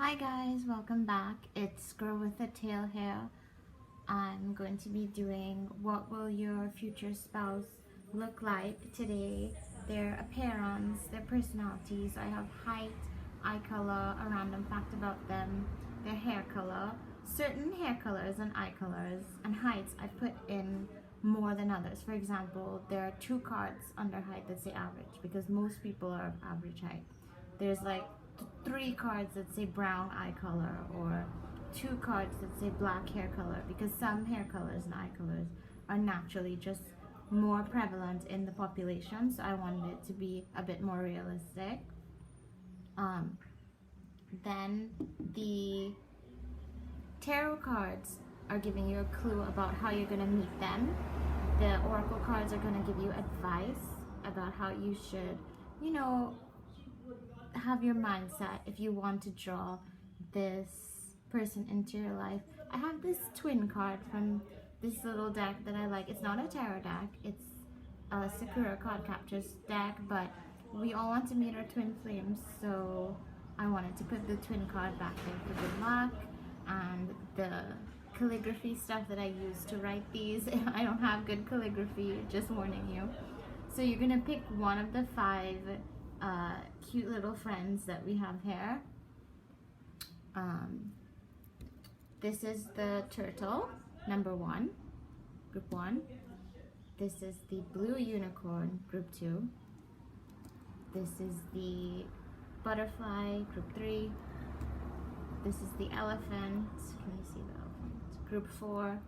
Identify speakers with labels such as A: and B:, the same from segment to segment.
A: Hi guys, welcome back. It's Girl with a Tail here. I'm going to be doing what will your future spouse look like today, their appearance, their personalities. I have height, eye color, a random fact about them, their hair color, certain hair colors and eye colors, and heights I put in more than others. For example, there are 2 cards under height that say average because most people are of average height. There's like 3 cards that say brown eye color, or 2 cards that say black hair color, because some hair colors and eye colors are naturally just more prevalent in the population, so I wanted it to be a bit more realistic. Then the tarot cards are giving you a clue about how you're going to meet them. The oracle cards are going to give you advice about how you should, have your mindset if you want to draw this person into your life. I have this twin card from this little deck that I like. It's not a tarot deck, it's a Sakura card captures deck, but we all want to meet our twin flames, so I wanted to put the twin card back there for good luck. And the calligraphy stuff that I use to write these, I don't have good calligraphy, just warning you. So you're gonna pick one of the 5 cute little friends that we have here. This is the turtle, number 1, group 1. This is the blue unicorn, group 2. This is the butterfly, group 3. This is the elephant. Can you see the elephant? Group 4.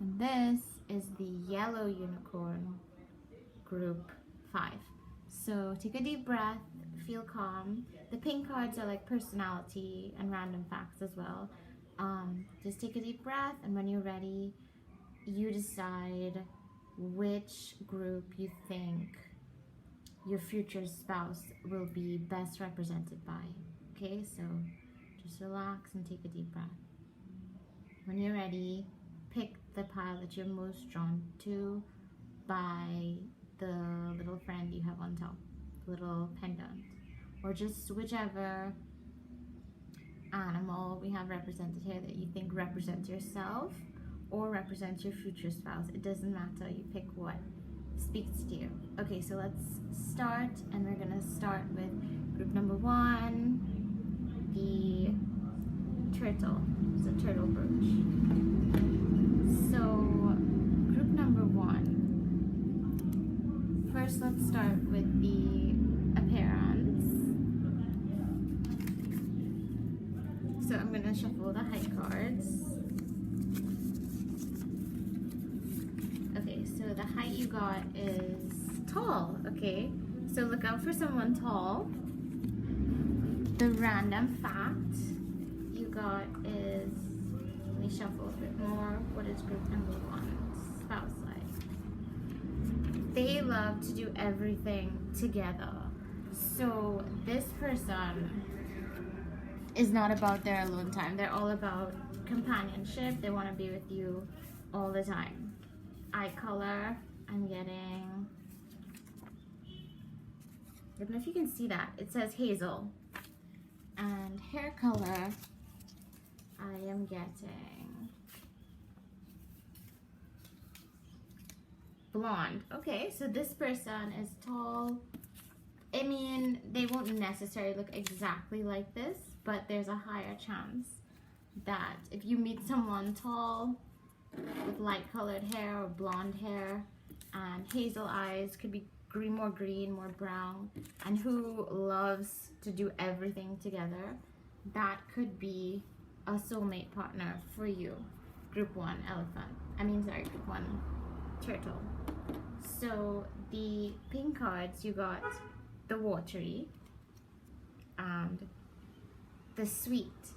A: And this is the yellow unicorn, group 5. So take a deep breath, feel calm. The pink cards are like personality and random facts as well. Just take a deep breath, and when you're ready, you decide which group you think your future spouse will be best represented by. Okay, so just relax and take a deep breath. When you're ready, pick the pile that you're most drawn to by the little friend you have on top, little pendant, or just whichever animal we have represented here that you think represents yourself or represents your future spouse. It doesn't matter, you pick what speaks to you. Okay, so let's start, and we're gonna start with group number 1, the turtle. It's a turtle brooch. So group number 1, first let's start with the appearance. So I'm going to shuffle the height cards. Okay, so the height you got is tall. Okay, so look out for someone tall. The random fact you got is, let me shuffle a bit more. What is group number 1? Spouse life. They love to do everything together. So this person is not about their alone time. They're all about companionship. They want to be with you all the time. Eye color, I'm getting, I don't know if you can see that. It says hazel. And hair color, I am getting blonde. Okay, so this person is tall. I mean, they won't necessarily look exactly like this, but there's a higher chance that if you meet someone tall with light colored hair or blonde hair and hazel eyes, could be more green, more brown, and who loves to do everything together, that could be a soulmate partner for you. Group 1 group 1 turtle. So the pink cards, you got the watery and the sweet.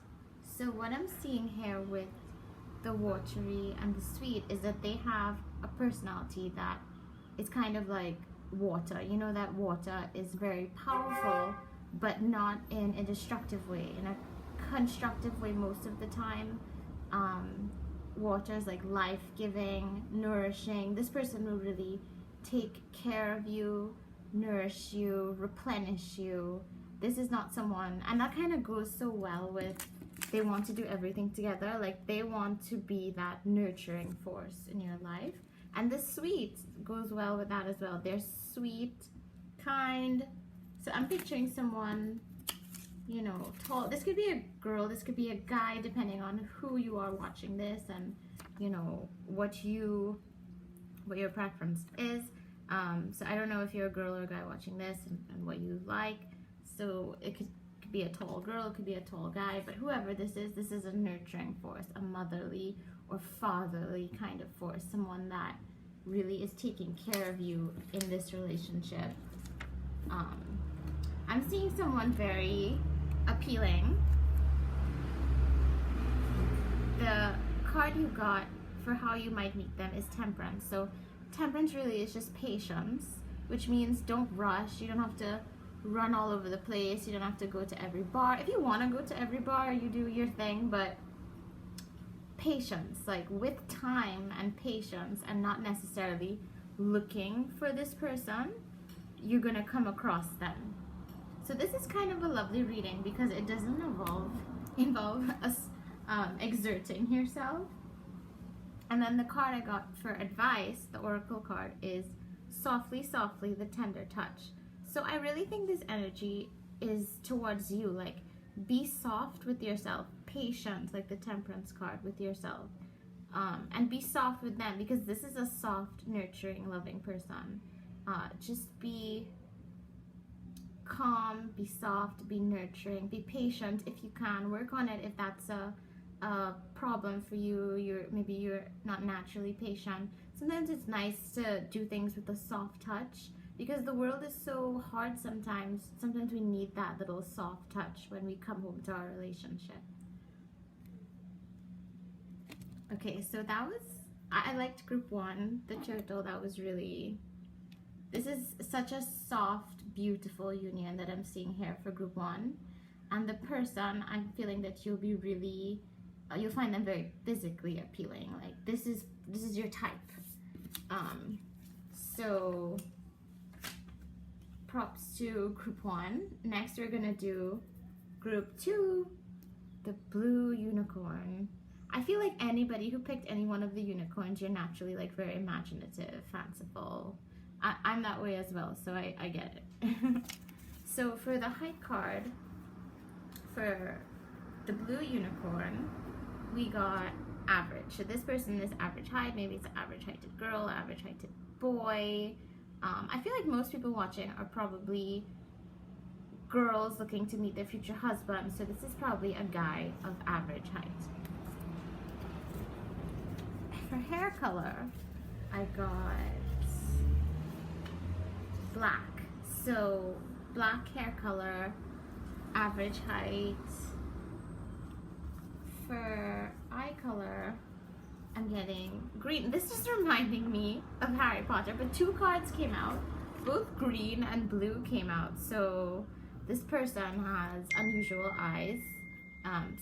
A: So what I'm seeing here with the watery and the sweet is that they have a personality that is kind of like water. You know that water is very powerful, but not in a destructive way, in a constructive way most of the time. Water is like life-giving, nourishing. This person will really take care of you, nourish you, replenish you, this is not someone, and that kind of goes so well with, they want to do everything together. Like, they want to be that nurturing force in your life. And the sweet goes well with that as well. They're sweet, kind. So I'm picturing someone, you know, tall. This could be a girl, this could be a guy, depending on who you are watching this and, you know, what your preference is. So I don't know if you're a girl or a guy watching this and what you like. So it could be a tall girl, it could be a tall guy, but whoever this is a nurturing force, a motherly or fatherly kind of force, someone that really is taking care of you in this relationship. I'm seeing someone very appealing. The card you got for how you might meet them is Temperance. So Temperance really is just patience, which means don't rush. You don't have to run all over the place. You don't have to go to every bar. If you want to go to every bar, you do your thing, but patience, like with time and patience, and not necessarily looking for this person, you're gonna come across them. So this is kind of a lovely reading because it doesn't involve us exerting yourself. And then the card I got for advice, the Oracle card, is Softly, Softly, the Tender Touch. So I really think this energy is towards you, like be soft with yourself, patient, like the Temperance card, with yourself, and be soft with them, because this is a soft, nurturing, loving person. Just be calm, be soft, be nurturing, be patient if you can. Work on it if that's a problem for you. Maybe you're not naturally patient. Sometimes it's nice to do things with a soft touch, because the world is so hard sometimes. Sometimes we need that little soft touch when we come home to our relationship. Okay, so that was, I liked group 1, the turtle. That was really, this is such a soft, beautiful union that I'm seeing here for group 1. And the person, I'm feeling that you'll be really, you'll find them very physically appealing. Like this is your type. So props to group 1. Next we're gonna do group 2, the blue unicorn. I feel like anybody who picked any one of the unicorns, you're naturally like very imaginative, fanciful. I'm that way as well, so I get it. So for the height card, for the blue unicorn, we got average. So this person is average height. Maybe it's an average heighted girl, average heighted boy. I feel like most people watching are probably girls looking to meet their future husband, so this is probably a guy of average height. For hair color, I got black. So black hair color, average height. For eye color, I'm getting green. This is reminding me of Harry Potter, but 2 cards came out. Both green and blue came out. So this person has unusual eyes.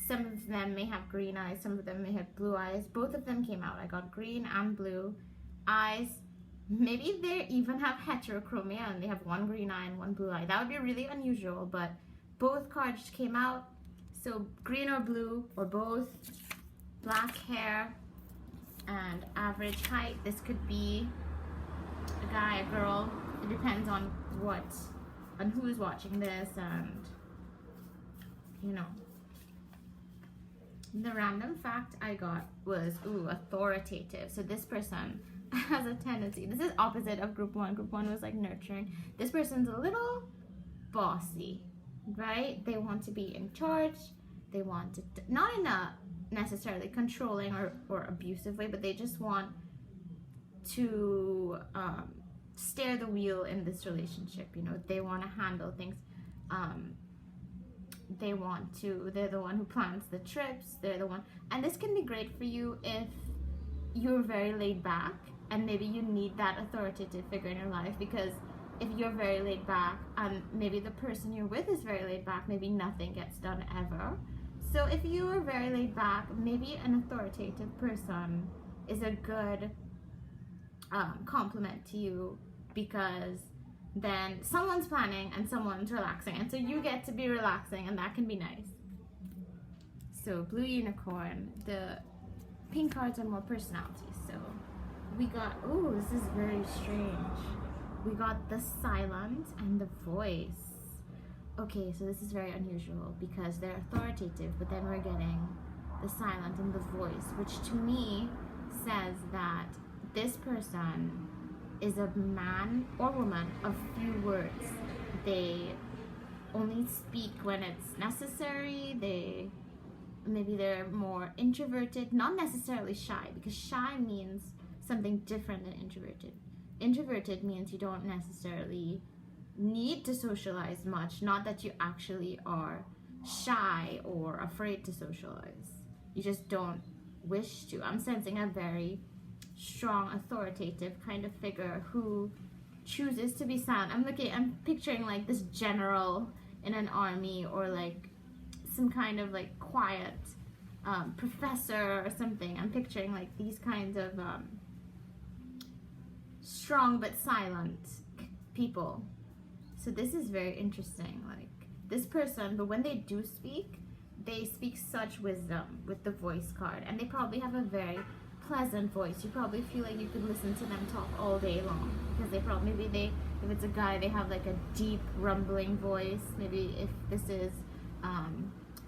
A: Some of them may have green eyes, some of them may have blue eyes. Both of them came out. I got green and blue eyes. Maybe they even have heterochromia and they have 1 green eye and 1 blue eye. That would be really unusual, but both cards came out. So green or blue or both, black hair and average height. This could be a guy, a girl. It depends on who's watching this, and you know. The random fact I got was, authoritative. So this person has a tendency, this is opposite of group 1. Group 1 was like nurturing. This person's a little bossy, right? They want to be in charge. They want to, not in a necessarily controlling or abusive way, but they just want to steer the wheel in this relationship. You know, they want to handle things. They're the one who plans the trips. They're the one, and this can be great for you if you're very laid back and maybe you need that authoritative figure in your life, because if you're very laid back and maybe the person you're with is very laid back, maybe nothing gets done ever. So if you are very laid back, maybe an authoritative person is a good compliment to you, because then someone's planning and someone's relaxing, and so you get to be relaxing, and that can be nice. So blue unicorn, the pink cards are more personality. So we got, oh, this is very strange. We got the silent and the voice. Okay, so this is very unusual because they're authoritative, but then we're getting the silent and the voice, which to me says that this person is a man or woman of few words. They only speak when it's necessary. Maybe they're more introverted, not necessarily shy, because shy means something different than introverted. Introverted means you don't necessarily need to socialize much, not that you actually are shy or afraid to socialize. You just don't wish to. I'm sensing a very strong, authoritative kind of figure who chooses to be silent. I'm picturing like this general in an army, or like some kind of like quiet professor or something. I'm picturing like these kinds of strong but silent people. So this is very interesting. Like this person, but when they do speak, they speak such wisdom with the voice card, and they probably have a very pleasant voice. You probably feel like you could listen to them talk all day long, because they probably, if it's a guy, they have like a deep rumbling voice. Maybe if this is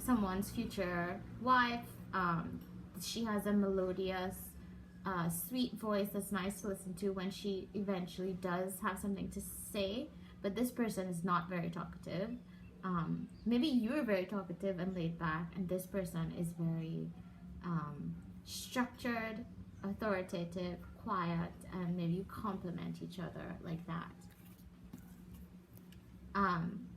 A: someone's future wife, she has a melodious sweet voice that's nice to listen to when she eventually does have something to say. But this person is not very talkative. Maybe you're very talkative and laid back, and this person is very structured, authoritative, quiet, and maybe you complement each other like that.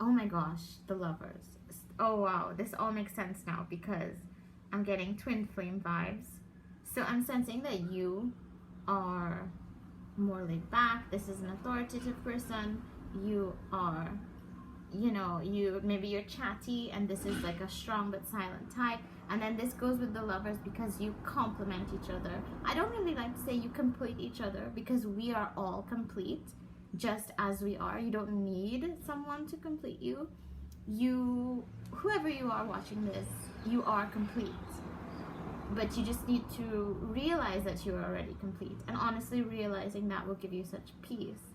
A: Oh my gosh, the lovers. Oh wow, this all makes sense now because I'm getting twin flame vibes. So I'm sensing that you are more laid back. This is an authoritative person. You are, maybe you're chatty, and this is like a strong but silent type. And then this goes with the lovers because you complement each other. I don't really like to say you complete each other, because we are all complete just as we are. You don't need someone to complete you. Whoever you are watching this, you are complete. But you just need to realize that you're already complete. And honestly, realizing that will give you such peace.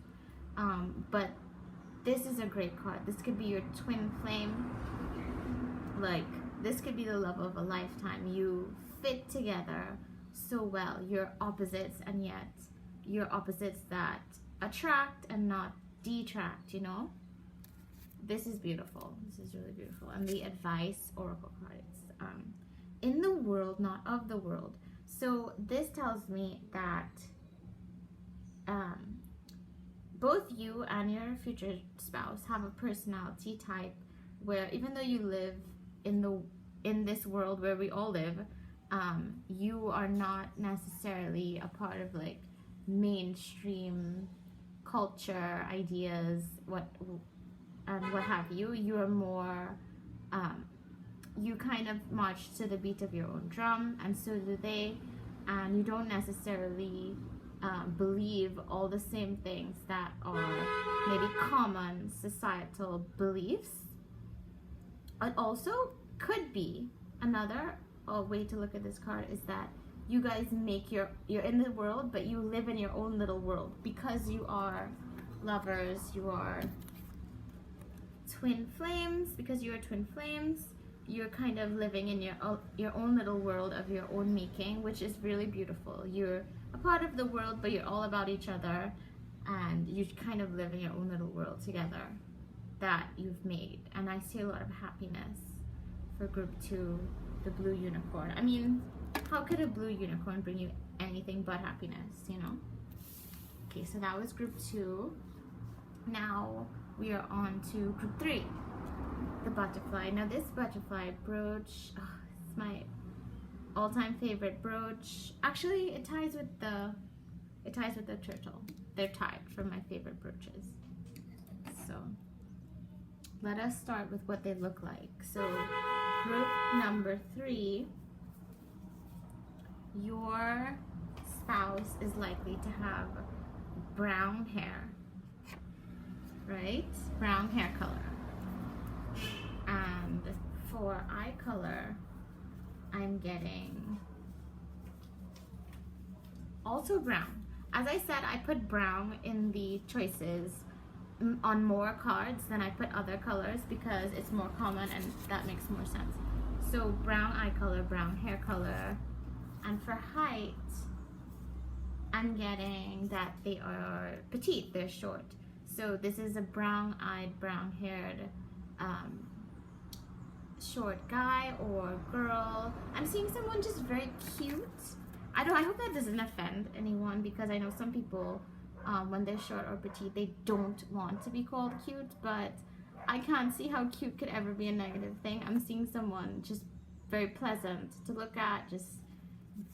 A: But this is a great card. This could be your twin flame. Like, this could be the love of a lifetime. You fit together so well. You're opposites, and yet you're opposites that attract and not detract, This is beautiful. This is really beautiful. And the advice oracle cards. In the world, not of the world. So this tells me that both you and your future spouse have a personality type where, even though you live in this world where we all live, you are not necessarily a part of like mainstream culture ideas, what have you. You are more you kind of march to the beat of your own drum, and so do they, and you don't necessarily believe all the same things that are maybe common societal beliefs. It also could be another way to look at this card is that you guys you're in the world, but you live in your own little world, because you are lovers, you are twin flames. Because you are twin flames, you're kind of living in your own little world of your own making, which is really beautiful. You're a part of the world, but you're all about each other, and you kind of live in your own little world together that you've made. And I see a lot of happiness for group 2, the blue unicorn. I mean, how could a blue unicorn bring you anything but happiness, Okay, so that was group 2. Now we are on to group 3, the butterfly. Now this butterfly brooch, it's my all-time favorite brooch. Actually, it ties with the turtle. They're tied for my favorite brooches. So let us start with what they look like. So group number 3, your spouse is likely to have brown hair. right? Brown hair color. And for eye color, I'm getting also brown. As I said, I put brown in the choices on more cards than I put other colors because it's more common and that makes more sense. So brown eye color, brown hair color, and for height, I'm getting that they are petite, they're short. So this is a brown-eyed, brown-haired short guy or girl. I'm seeing someone just very cute. I hope that doesn't offend anyone because I know some people when they're short or petite they don't want to be called cute, but I can't see how cute could ever be a negative thing. I'm seeing someone just very pleasant to look at. Just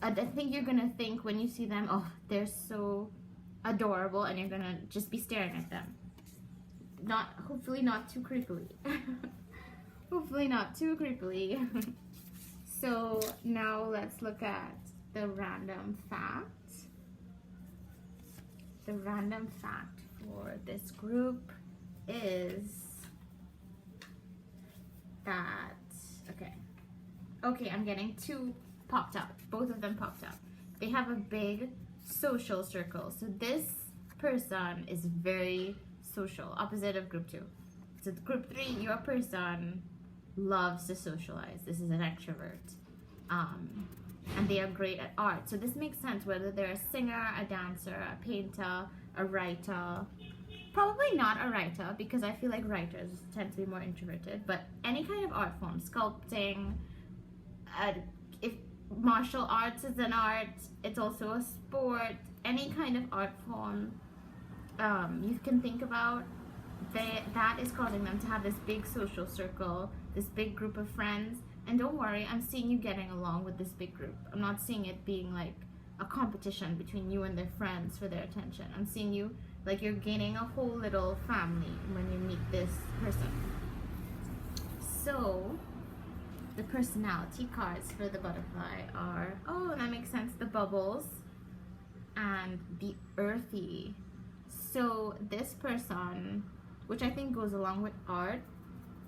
A: I think you're gonna think when you see them, oh, they're so adorable, and you're gonna just be staring at them. Hopefully not too creepily. Hopefully not too creepily. So now let's look at the random fact. The random fact for this group is that, okay, I'm getting two popped up. Both of them popped up. They have a big social circle. So this person is very social, opposite of group 2. So group 3, your person loves to socialize. This is an extrovert. And they are great at art. So this makes sense whether they're a singer, a dancer, a painter, a writer. Probably not a writer because I feel like writers tend to be more introverted, but any kind of art form, sculpting, if martial arts is an art, it's also a sport, any kind of art form you can think about, that is causing them to have this big social circle, this big group of friends. And don't worry, I'm seeing you getting along with this big group. I'm not seeing it being like a competition between you and their friends for their attention. I'm seeing you like you're gaining a whole little family when you meet this person. So the personality cards for the butterfly are, oh, that makes sense, the bubbles and the earthy. So this person, which I think goes along with art,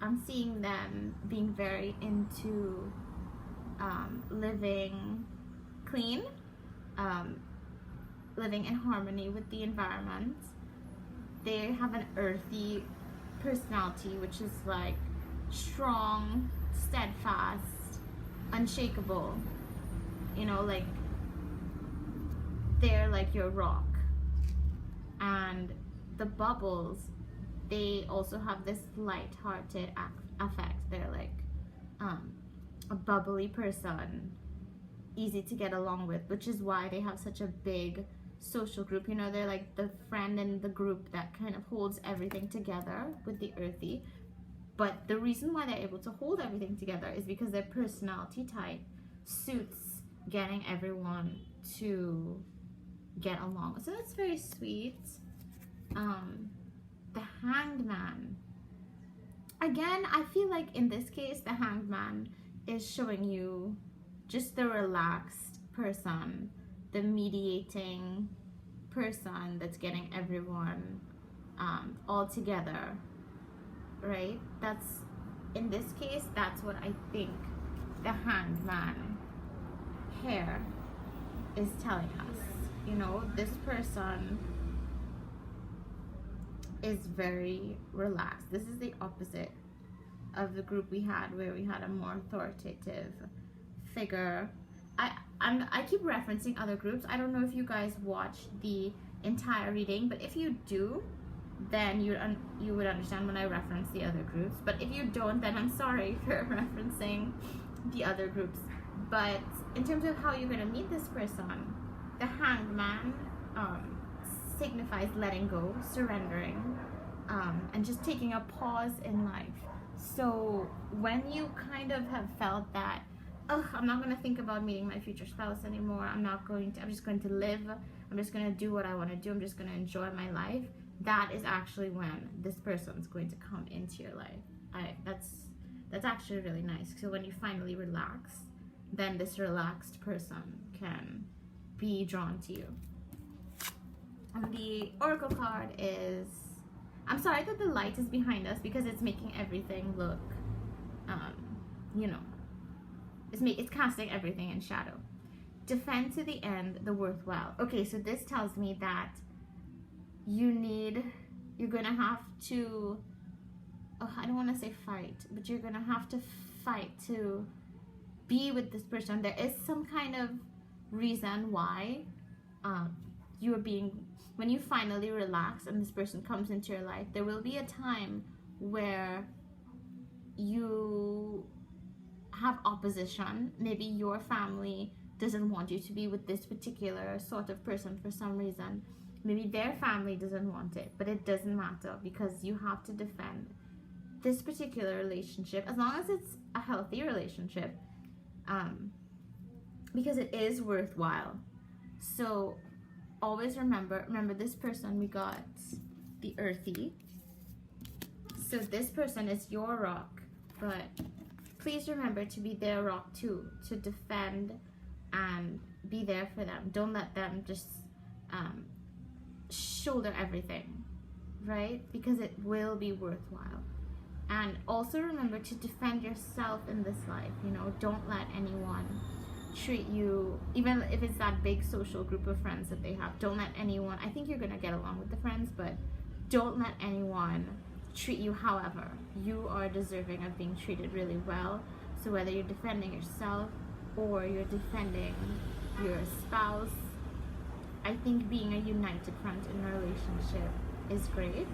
A: I'm seeing them being very into living clean, living in harmony with the environment. They have an earthy personality, which is like strong, steadfast, unshakable. You know, like they're like your rock. And the bubbles, they also have this light-hearted affect. They're like a bubbly person, easy to get along with, which is why they have such a big social group. You know, they're like the friend in the group that kind of holds everything together with the earthy. But the reason why they're able to hold everything together is because their personality type suits getting everyone to get along. So that's very sweet. The Hanged Man. Again, I feel like in this case, the Hanged Man is showing you just the relaxed person, the mediating person that's getting everyone all together, right? That's, in this case, that's what I think the Hanged Man here is telling us. You know, this person is very relaxed. This is the opposite of the group we had, where we had a more authoritative figure. I keep referencing other groups. I don't know if you guys watched the entire reading, but if you do, then you would understand when I reference the other groups. But if you don't, then I'm sorry for referencing the other groups. But in terms of how you're going to meet this person, the Hanged Man signifies letting go, surrendering, and just taking a pause in life. So when you kind of have felt that, oh, I'm not going to think about meeting my future spouse anymore, I'm just going to live, I'm just going to do what I want to do, I'm just going to enjoy my life, that is actually when this person's going to come into your life. That's actually really nice. So when you finally relax, then this relaxed person can be drawn to you. And the oracle card is I'm sorry that the light is behind us because it's making everything look, you know, it's casting everything in shadow. Defend to the end the worthwhile. Okay, so this tells me that you're gonna have to, oh, I don't want to say fight, but you're gonna have to fight to be with this person. There is some kind of reason why you're being, when you finally relax and this person comes into your life, there will be a time where you have opposition. Maybe your family doesn't want you to be with this particular sort of person for some reason. Maybe their family doesn't want it, but it doesn't matter because you have to defend this particular relationship as long as it's a healthy relationship, because it is worthwhile. So always remember this person, we got the earthy. So this person is your rock, but please remember to be their rock too, to defend and be there for them. Don't let them just shoulder everything, right? Because it will be worthwhile. And also remember to defend yourself in this life. You know, don't let anyone treat you, even if it's that big social group of friends that they have, don't let anyone, I think you're gonna get along with the friends, but don't let anyone treat you however. You are deserving of being treated really well. So whether you're defending yourself or you're defending your spouse, I think being a united front in a relationship is great.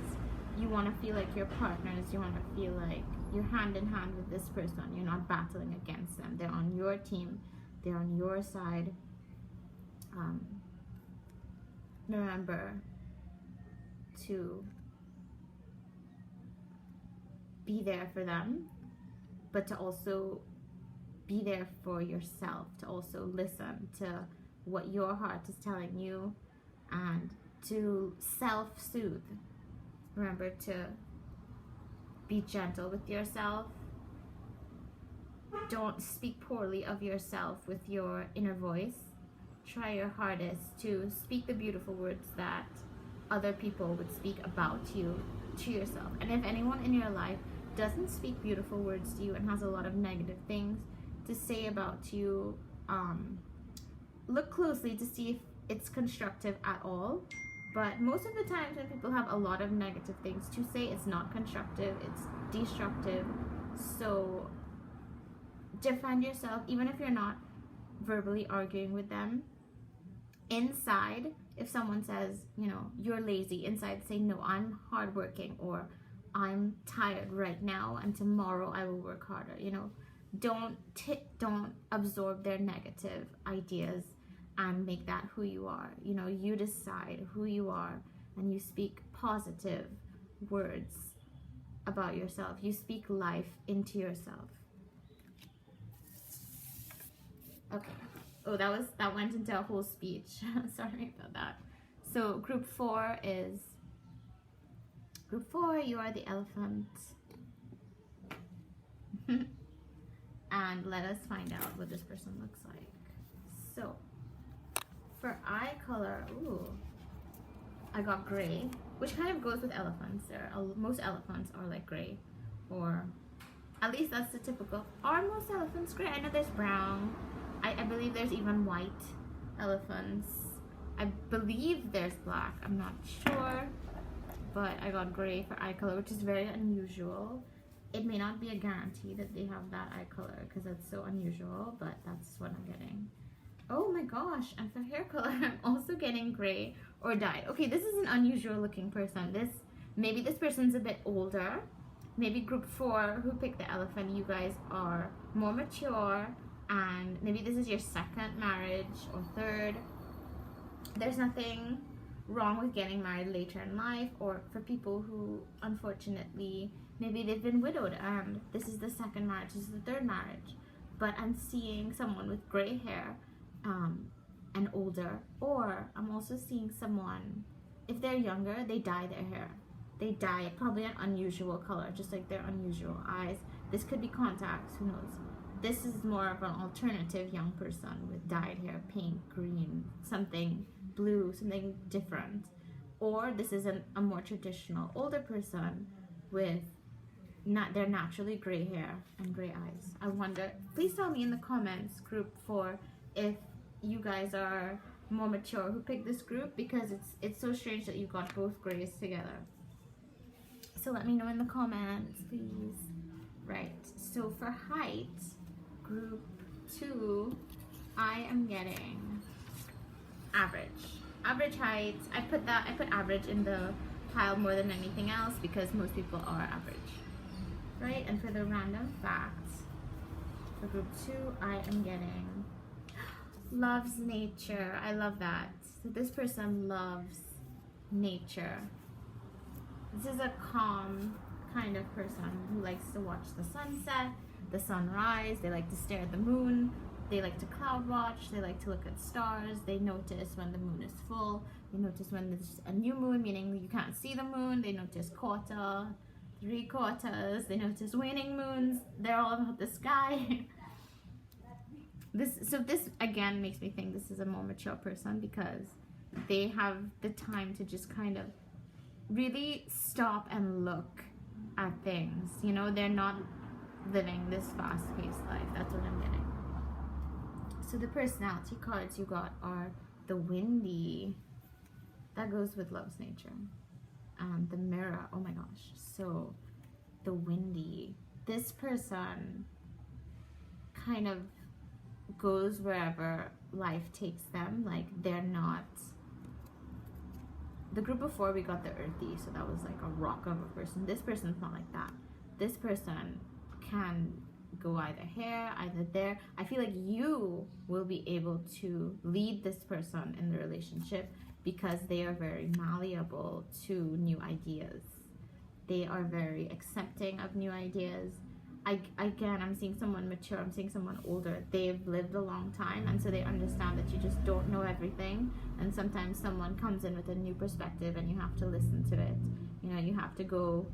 A: You want to feel like you're partners. You want to feel like you're hand in hand with this person. You're not battling against them. They're on your team. They're on your side. Remember to be there for them, but to also be there for yourself, to also listen to what your heart is telling you and to self-soothe. Remember to be gentle with yourself. Don't speak poorly of yourself with your inner voice. Try your hardest to speak the beautiful words that other people would speak about you to yourself. And if anyone in your life doesn't speak beautiful words to you and has a lot of negative things to say about you, look closely to see if it's constructive at all. But most of the times when people have a lot of negative things to say, it's not constructive, it's destructive. So defend yourself, even if you're not verbally arguing with them. Inside, if someone says, you know, you're lazy, inside say, no, I'm hardworking, or I'm tired right now and tomorrow I will work harder. You know, don't absorb their negative ideas and make that who you are. You know, you decide who you are and you speak positive words about yourself. You speak life into yourself. Okay. Oh, that went into a whole speech. Sorry about that. So group 4, you are the elephant. And let us find out what this person looks like. So for eye color, ooh, I got gray, which kind of goes with elephants. Most elephants are like gray, or at least that's the typical. Are most elephants gray? I know there's brown. I believe there's even white elephants. I believe there's black. I'm not sure, but I got gray for eye color, which is very unusual. It may not be a guarantee that they have that eye color because that's so unusual, but that's what I'm getting. Oh my gosh, and for hair color, I'm also getting gray or dyed. Okay, this is an unusual looking person. Maybe this person's a bit older. Maybe group 4 who picked the elephant, you guys are more mature, and maybe this is your second marriage or third. There's nothing wrong with getting married later in life, or for people who unfortunately maybe they've been widowed and this is the second marriage, this is the third marriage. But I'm seeing someone with gray hair and older, or I'm also seeing someone, if they're younger, they dye their hair. They dye it probably an unusual color, just like their unusual eyes. This could be contacts, who knows. This is more of an alternative young person with dyed hair, pink, green, something blue, something different. or this is a more traditional older person with they're naturally gray hair and gray eyes. I wonder, please tell me in the comments group for if you guys are more mature who picked this group, because it's so strange that you got both grays together. So let me know in the comments, please. Right, so for height, group 2, I am getting average height. I put average in the pile more than anything else because most people are average, right? And for the random facts, for group 2, I am getting loves nature. I love that. So this person loves nature. This is a calm kind of person who likes to watch the sunset, the sunrise. They like to stare at the moon. They like to cloud watch. They like to look at stars. They notice when the moon is full. They notice when there's a new moon, meaning you can't see the moon. They notice quarter, 3 quarters. They notice waning moons. They're all about the sky. This again makes me think this is a more mature person because they have the time to just kind of really stop and look at things. You know, they're not living this fast-paced life. That's what I'm getting. So the personality cards you got are the windy. That goes with loves nature. The mirror. Oh my gosh. So the windy. This person kind of goes wherever life takes them. Like, they're not. The group before, we got the earthy, so that was like a rock of a person. This person's not like that. This person can go either here, either there. I feel like you will be able to lead this person in the relationship because they are very malleable to new ideas. They are very accepting of new ideas. I'm seeing someone mature, I'm seeing someone older. They've lived a long time, and so they understand that you just don't know everything, and sometimes someone comes in with a new perspective and you have to listen to it. You know, you have to go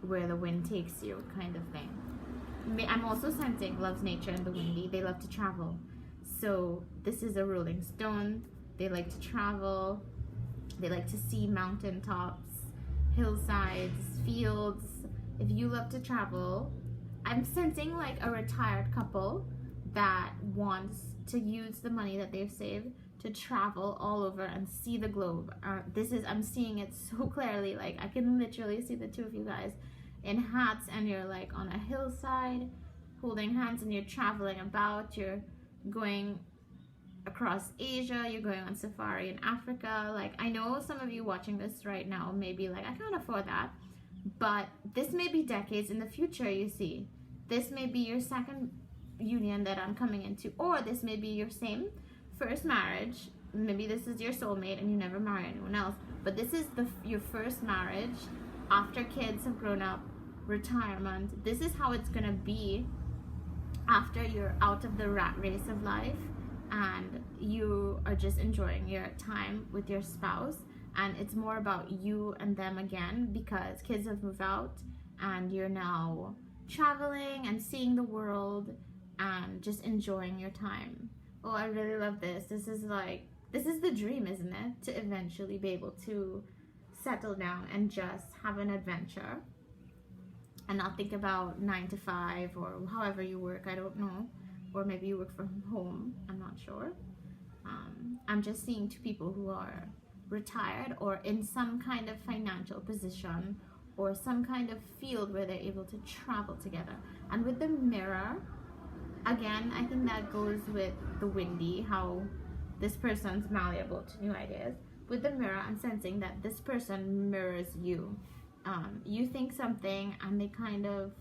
A: where the wind takes you, kind of thing. I'm also sensing loves nature and the windy. They love to travel. So this is a rolling stone. They like to travel. They like to see mountaintops, hillsides, fields. If you love to travel, I'm sensing like a retired couple that wants to use the money that they've saved to travel all over and see the globe. I'm seeing it so clearly. Like, I can literally see the two of you guys in hats, and you're like on a hillside holding hands, and you're traveling about. You're going across Asia, you're going on safari in Africa. Like, I know some of you watching this right now may be like, I can't afford that. But this may be decades in the future, you see. This may be your second union that I'm coming into, or this may be your same first marriage. Maybe this is your soulmate and you never marry anyone else. But this is your first marriage after kids have grown up, retirement. This is how it's going to be after you're out of the rat race of life and you are just enjoying your time with your spouse. And it's more about you and them again because kids have moved out and you're now traveling and seeing the world and just enjoying your time. Oh, I really love this. This is the dream, isn't it? To eventually be able to settle down and just have an adventure and not think about 9 to 5 or however you work. I don't know. Or maybe you work from home. I'm not sure. I'm just seeing two people who are retired or in some kind of financial position or some kind of field where they're able to travel together. And with the mirror, again, I think that goes with the windy, how this person's malleable to new ideas. With the mirror, I'm sensing that this person mirrors you. You think something and they kind of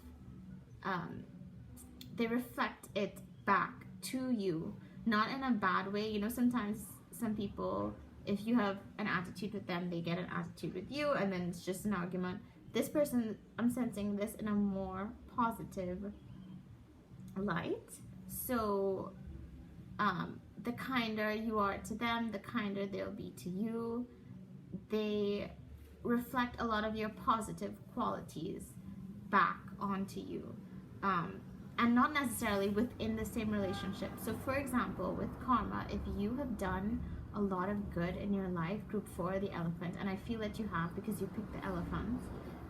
A: they reflect it back to you, not in a bad way. You know, sometimes some people, if you have an attitude with them, they get an attitude with you, and then it's just an argument. This person, I'm sensing this in a more positive light. So the kinder you are to them, the kinder they'll be to you. They reflect a lot of your positive qualities back onto you, and not necessarily within the same relationship. So for example, with karma, if you have done a lot of good in your life. Group 4, the elephant, and I feel that you have, because you picked the elephant,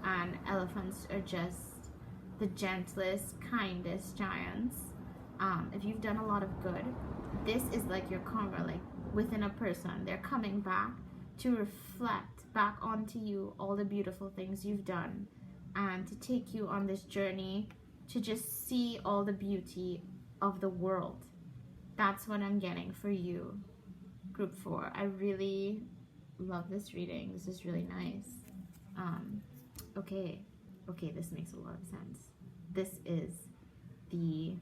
A: and elephants are just the gentlest, kindest giants. If you've done a lot of good, this is like your karma, like within a person. They're coming back to reflect back onto you all the beautiful things you've done, and to take you on this journey to just see all the beauty of the world. That's what I'm getting for you, Group 4. I really love this reading. This is really nice. Okay, this makes a lot of sense. This is the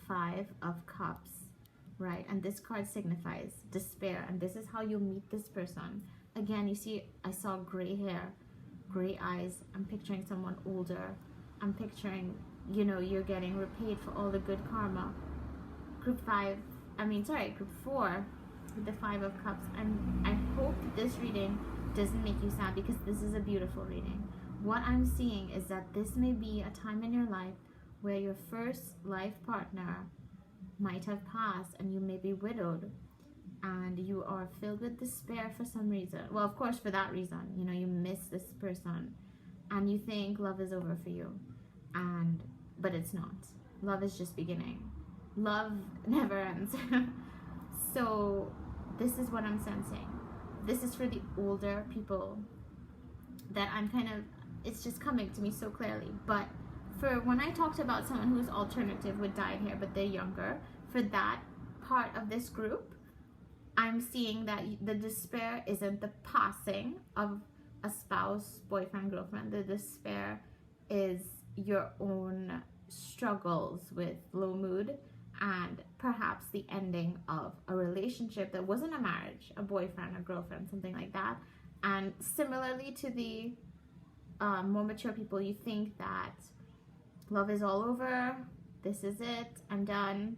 A: 5 of Cups, right? And this card signifies despair, and this is how you meet this person. Again, you see, I saw gray hair, gray eyes. I'm picturing someone older. I'm picturing, you're getting repaid for all the good karma. Group 4 with the 5 of Cups. I hope this reading doesn't make you sad, because this is a beautiful reading. What I'm seeing is that this may be a time in your life where your first life partner might have passed, and you may be widowed, and you are filled with despair for some reason. Well, of course, for that reason, you miss this person, and you think love is over for you, but it's not. Love is just beginning. Love never ends. So this is what I'm sensing. This is for the older people that it's just coming to me so clearly. But for when I talked about someone who's alternative with dyed hair, but they're younger, for that part of this group, I'm seeing that the despair isn't the passing of a spouse, boyfriend, girlfriend. The despair is your own struggles with low mood, and perhaps the ending of a relationship that wasn't a marriage, a boyfriend, a girlfriend, something like that. And similarly to the more mature people, you think that love is all over, this is it, I'm done,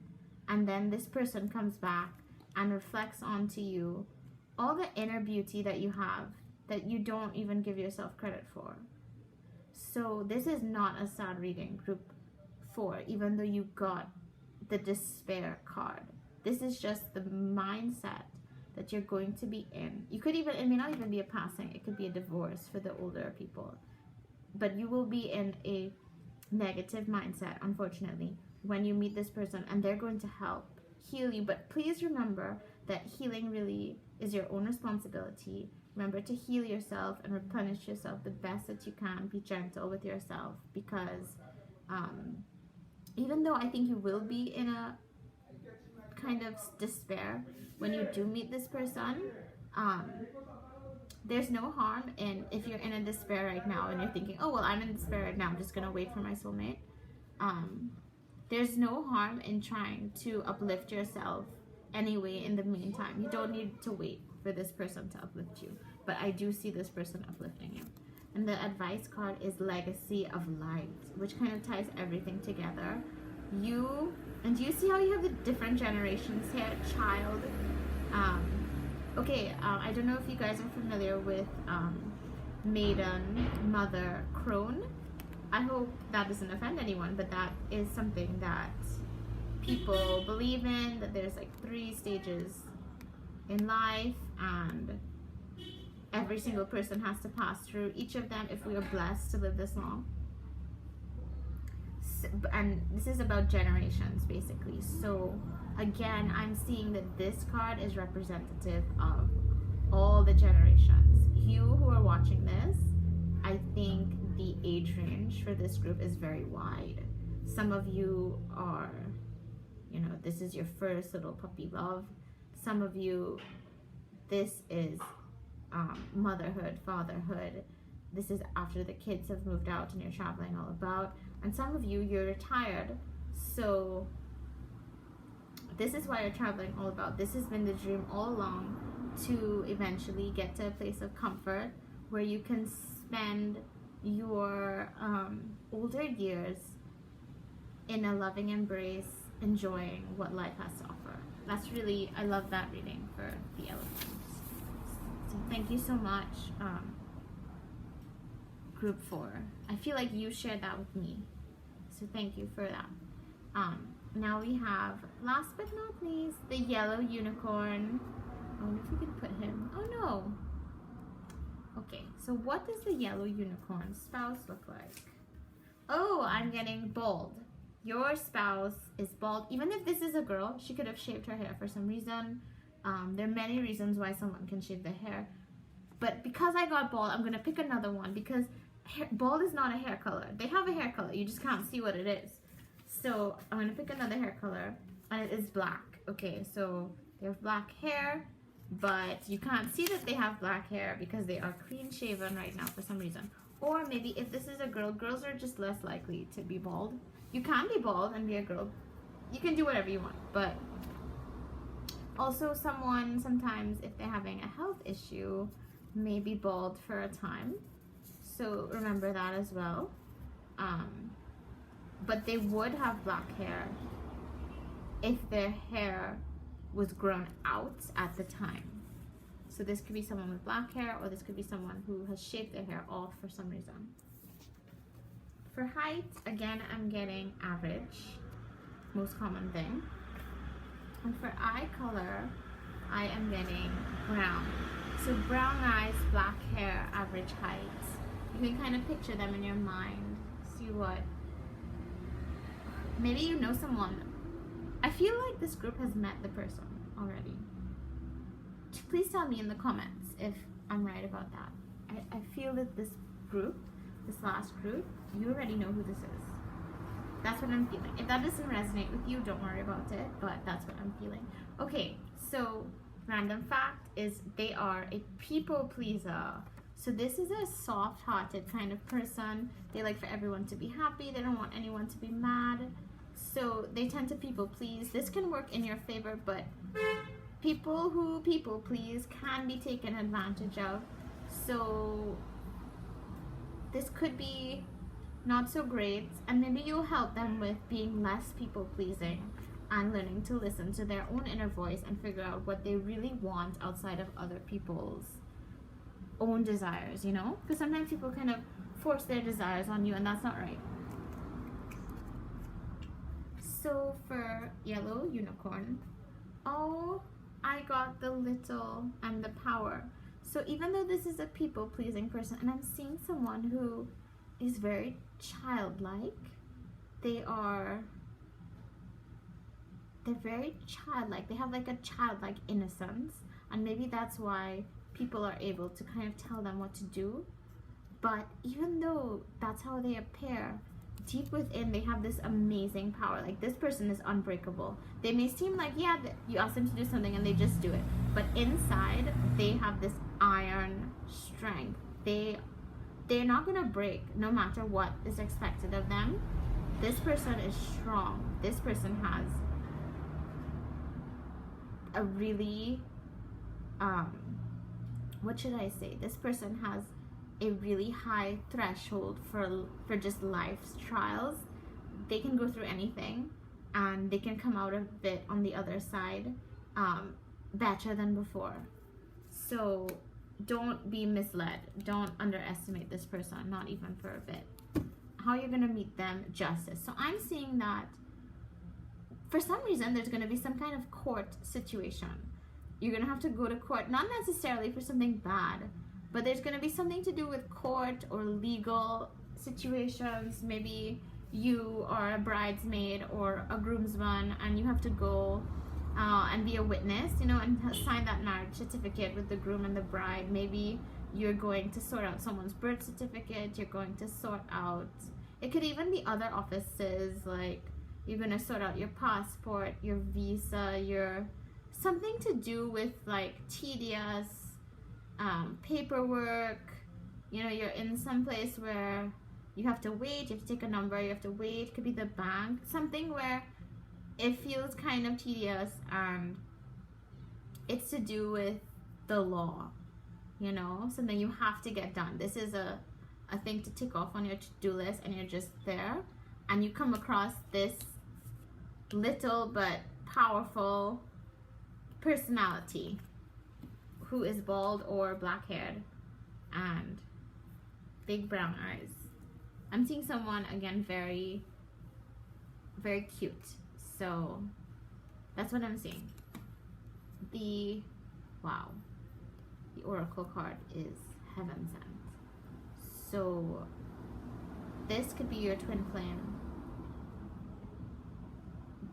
A: and then this person comes back and reflects onto you all the inner beauty that you have that you don't even give yourself credit for. So this is not a sad reading, Group 4, even though you got the despair card. This is just the mindset that you're going to be in. It may not even be a passing, it could be a divorce for the older people, but you will be in a negative mindset, unfortunately, when you meet this person, and they're going to help heal you. But please remember that healing really is your own responsibility. Remember to heal yourself and replenish yourself the best that you can. Be gentle with yourself, because even though I think you will be in a kind of despair when you do meet this person, there's no harm in, if you're in a despair right now and you're thinking, oh, well, I'm in despair right now, I'm just gonna wait for my soulmate. There's no harm in trying to uplift yourself anyway in the meantime. You don't need to wait for this person to uplift you, but I do see this person uplifting you. And the advice card is Legacy of Light, which kind of ties everything together. And do you see how you have the different generations here? Child. I don't know if you guys are familiar with Maiden, Mother, Crone. I hope that doesn't offend anyone, but that is something that people believe in, that there's like 3 stages in life, and every single person has to pass through each of them if we are blessed to live this long. And this is about generations, basically. So again, I'm seeing that this card is representative of all the generations. You who are watching this, I think the age range for this group is very wide. Some of you are, this is your first little puppy love. Some of you, this is motherhood, fatherhood. This is after the kids have moved out and you're traveling all about. And some of you, you're retired. So this is why you're traveling all about. This has been the dream all along, to eventually get to a place of comfort where you can spend your older years in a loving embrace, enjoying what life has to offer. I love that reading for the elephants. So thank you so much, Group 4. I feel like you shared that with me, so thank you for that. Now we have, last but not least, the yellow unicorn. I wonder if we can put him. Oh no. Okay, so what does the yellow unicorn spouse look like? Oh, I'm getting bald. Your spouse is bald. Even if this is a girl, she could have shaved her hair for some reason. There are many reasons why someone can shave their hair. But because I got bald, I'm going to pick another one because bald is not a hair color. They have a hair color. You just can't see what it is. So I'm going to pick another hair color, and it is black. Okay, so they have black hair, but you can't see that they have black hair because they are clean shaven right now for some reason. Or maybe if this is a girl, girls are just less likely to be bald. You can be bald and be a girl. You can do whatever you want, but also someone sometimes, if they're having a health issue, may be bald for a time. So remember that as well. But they would have black hair if their hair was grown out at the time. So this could be someone with black hair, or this could be someone who has shaved their hair off for some reason. For height, again, I'm getting average, most common thing. And for eye color, I am getting brown. So brown eyes, black hair, average height. You can kind of picture them in your mind. See what, maybe you know someone. I feel like this group has met the person already. Please tell me in the comments if I'm right about that. I feel that this group, this last group, you already know who this is. That's what I'm feeling. If that doesn't resonate with you, don't worry about it, but that's what I'm feeling. Okay, so random fact is they are a people pleaser. So this is a soft-hearted kind of person. They like for everyone to be happy. They don't want anyone to be mad. So they tend to people please. This can work in your favor, but people who people please can be taken advantage of. So this could be not so great, and maybe you'll help them with being less people pleasing and learning to listen to their own inner voice and figure out what they really want outside of other people's own desires, you know? Because sometimes people kind of force their desires on you, and that's not right. So for yellow unicorn, oh, I got the little and the power. So even though this is a people-pleasing person, and I'm seeing someone who is very childlike, they're very childlike. They have like a childlike innocence, and maybe that's why people are able to kind of tell them what to do. But even though that's how they appear, deep within they have this amazing power. Like this person is unbreakable. They may seem like, yeah, you ask them to do something and they just do it, but inside they have this iron strength. They're not gonna break no matter what is expected of them. This person is strong. This person has a really what should I say? This person has a really high threshold for just life's trials. They can go through anything and they can come out of it on the other side better than before. So don't be misled. Don't underestimate this person, not even for a bit. How you're gonna meet them, justice. So I'm seeing that for some reason there's gonna be some kind of court situation. You're gonna have to go to court, not necessarily for something bad, but there's going to be something to do with court or legal situations. Maybe you are a bridesmaid or a groomsman and you have to go and be a witness, you know, and sign that marriage certificate with the groom and the bride. Maybe you're going to sort out someone's birth certificate. You're going to sort out, it could even be other offices, like you're going to sort out your passport, your visa, your something to do with like tedious paperwork. You know, you're in some place where you have to wait, you have to take a number, you have to wait. Could be the bank, something where it feels kind of tedious and it's to do with the law, you know, something you have to get done. This is a thing to tick off on your to-do list, and you're just there and you come across this little but powerful personality who is bald or black haired and big brown eyes. I'm seeing someone, again, very, very cute. So that's what I'm seeing. The wow, the oracle card is heaven sent. So this could be your twin flame.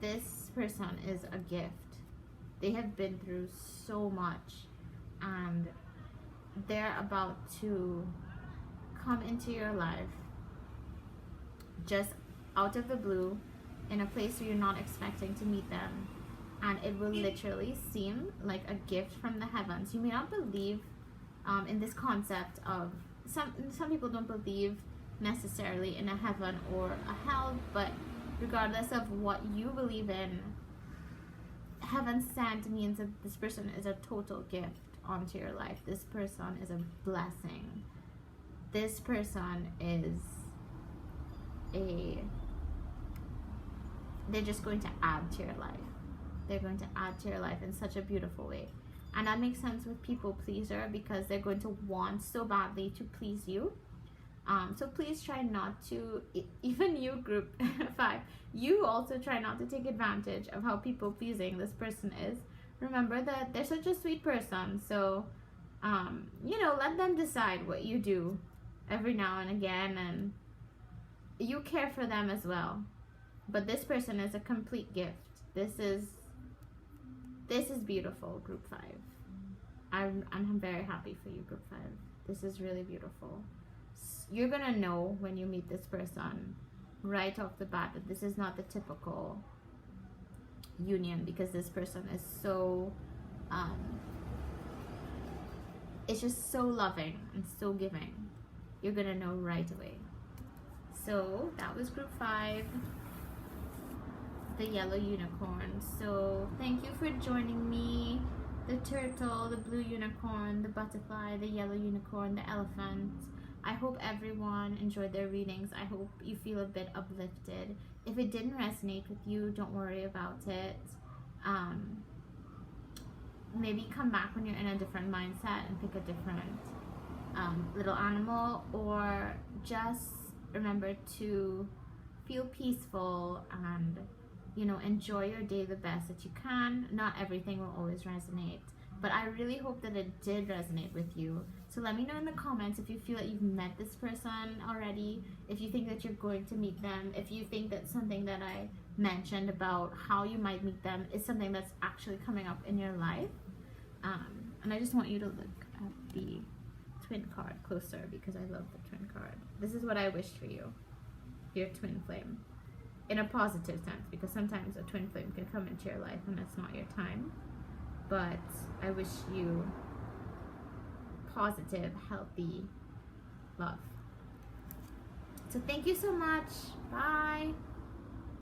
A: This person is a gift. They have been through so much, and they're about to come into your life just out of the blue in a place where you're not expecting to meet them, and it will literally seem like a gift from the heavens. You may not believe in this concept of some people don't believe necessarily in a heaven or a hell, but regardless of what you believe in, heaven sent means that this person is a total gift onto your life. This person is a blessing. This person is they're just going to add to your life. They're going to add to your life in such a beautiful way. And that makes sense with people pleaser, because they're going to want so badly to please you. So please try not to, even you group 5, you also try not to take advantage of how people pleasing this person is. Remember that they're such a sweet person, so let them decide what you do every now and again, and you care for them as well. But this person is a complete gift. This is beautiful, group 5. I'm very happy for you, group 5. This is really beautiful. You're gonna know when you meet this person right off the bat that this is not the typical union, because this person is so it's just so loving and so giving. You're gonna know right away. So that was group 5, the yellow unicorn. So thank you for joining me. The turtle, the blue unicorn, the butterfly, the yellow unicorn, the elephant. I hope everyone enjoyed their readings. I hope you feel a bit uplifted. If it didn't resonate with you, don't worry about it. Maybe come back when you're in a different mindset and pick a different little animal, or just remember to feel peaceful and enjoy your day the best that you can. Not everything will always resonate, but I really hope that it did resonate with you. So let me know in the comments if you feel that you've met this person already, if you think that you're going to meet them, if you think that something that I mentioned about how you might meet them is something that's actually coming up in your life. And I just want you to look at the twin card closer, because I love the twin card. This is what I wish for you, your twin flame. In a positive sense, because sometimes a twin flame can come into your life and it's not your time. But I wish you positive, healthy love. So thank you so much. Bye.